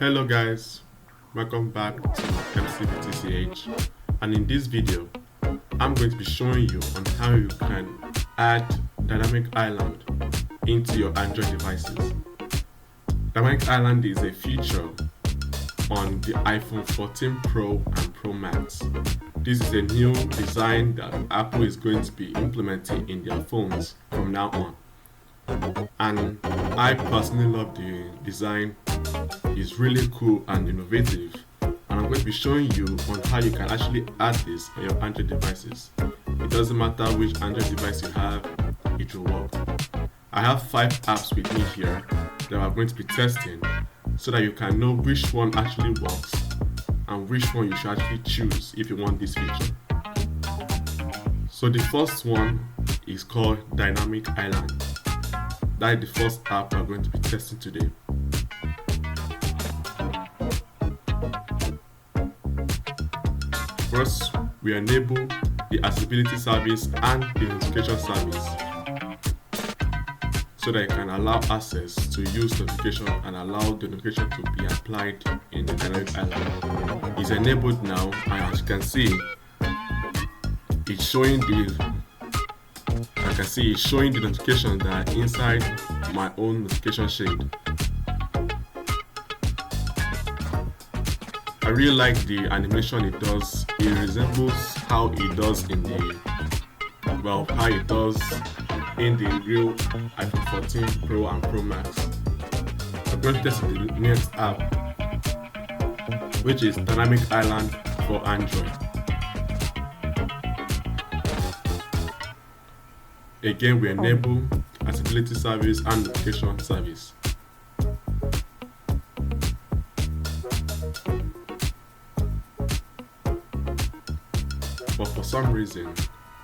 Hello guys, welcome back to MCBTCH, and in this video I'm going to be showing you on how you can add dynamic island into your Android devices. Dynamic island is a feature on the iPhone 14 Pro and Pro Max. This is a new design that Apple is going to be implementing in their phones from now on. And I personally love the design. It's really cool and innovative, and I'm going to be showing you on how you can actually add this on your Android devices. It doesn't matter which Android device you have, it will work. I have 5 apps with me here that I'm going to be testing so that you can know which one actually works and which one you should actually choose if you want this feature. So the first one is called Dynamic Island. That is the first app we're going to be testing today. First, we enable the accessibility service and the notification service so that you can allow access to use notification and allow the notification to be applied in the dynamic island. It's enabled now, and as you can see, it's showing the notification that are inside my own notification shade. I really like the animation it does. It resembles how it does in the real iPhone 14 Pro and Pro Max. I'm going to test the next app, which is Dynamic Island for Android. Again, we enable accessibility service and notification service. But for some reason,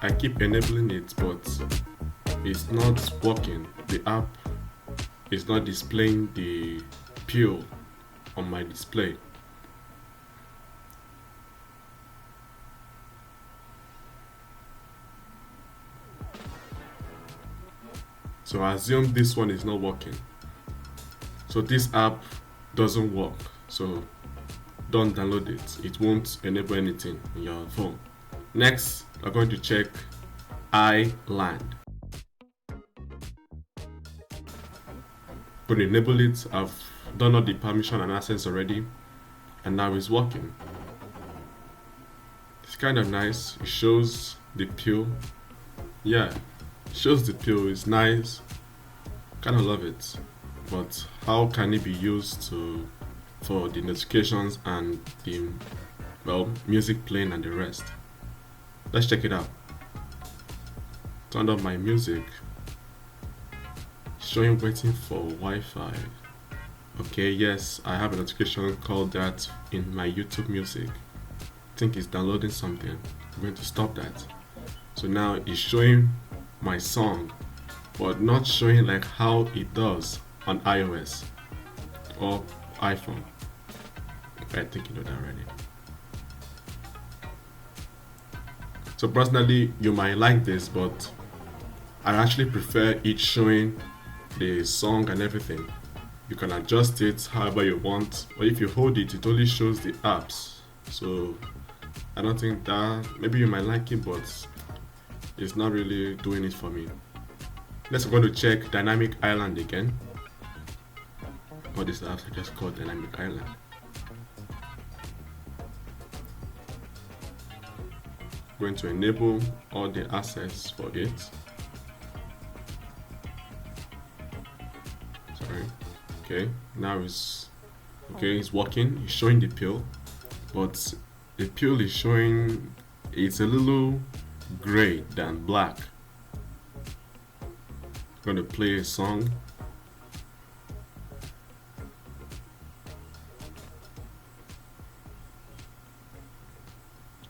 I keep enabling it, but it's not working. The app is not displaying the pill on my display. So I assume this one is not working. So this app doesn't work. So don't download it. It won't enable anything in your phone. Next, we're going to check iLand. Going to enable it. I've done all the permission and access already, and now it's working. It's kind of nice. It shows the pill. Yeah, it shows the pill. It's nice. Kind of love it. But how can it be used for the notifications and the music playing and the rest? Let's check it out. Turned on my music. Showing waiting for Wi-Fi. Okay, yes, I have a notification called that in my YouTube music. I think it's downloading something. I'm going to stop that. So now it's showing my song, but not showing like how it does on iOS or iPhone. I think you know that already. So personally, you might like this, but I actually prefer it showing the song and everything. You can adjust it however you want, or if you hold it, it only shows the apps. So I don't think that, maybe you might like it, but it's not really doing it for me. Let's go to check Dynamic Island again. All these apps are just called Dynamic Island. Going to enable all the access for it. Sorry. Okay, now it's working. It's showing the pill, but the pill is showing it's a little gray than black. I'm going to play a song.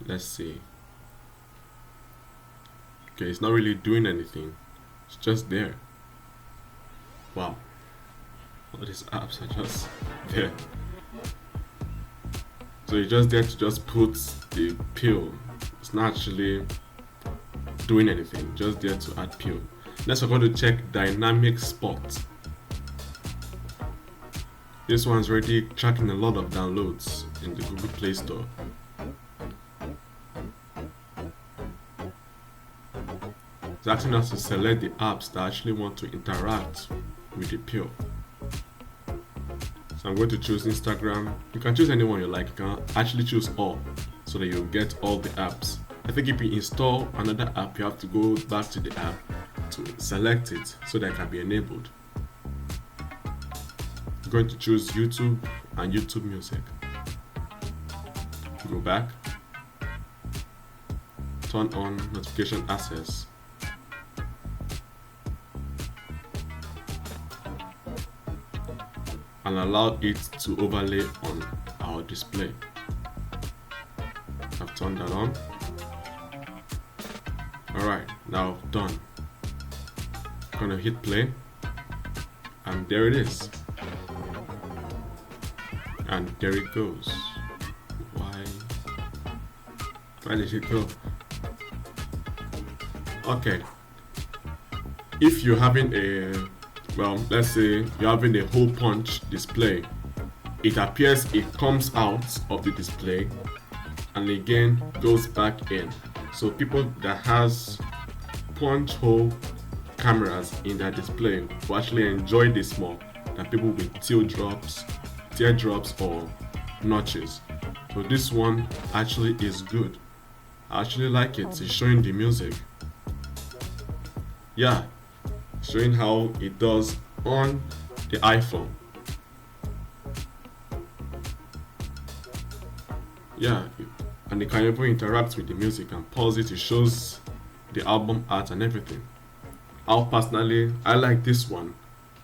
Let's see. Okay, it's not really doing anything. It's just there. Wow. All these apps are just there. So it's just there to just put the pill. It's not actually doing anything. Just there to add pill. Next we're going to check dynamic spot. This one's already tracking a lot of downloads in the Google Play Store. It's asking us to select the apps that actually want to interact with the pill. So I'm going to choose Instagram. You can choose anyone you like. You can actually choose all so that you'll get all the apps. I think if you install another app, you have to go back to the app to select it so that it can be enabled. I'm going to choose YouTube and YouTube Music. Go back. Turn on notification access. And allow it to overlay on our display. I've turned that on. Alright, now done. I'm gonna hit play, and there it is. And there it goes. Why did it go? Okay. If you're having let's say you're having a hole punch display, it appears it comes out of the display and again goes back in. So people that has punch hole cameras in their display will actually enjoy this more than people with teardrops or notches. So this one actually is good. I actually like it. It's showing the music. Yeah, showing how it does on the iPhone. Yeah, and it can even interact with the music and pause it. It shows the album art and everything. I like this one.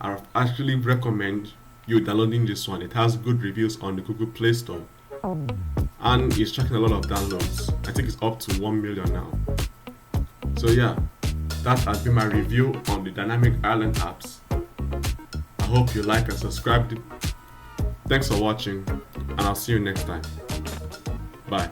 I actually recommend you downloading this one. It has good reviews on the Google Play Store and it's tracking a lot of downloads. I think it's up to 1 million now. So yeah, that has been my review on the Dynamic Island apps. I hope you like and subscribe. Thanks for watching, and I'll see you next time. Bye.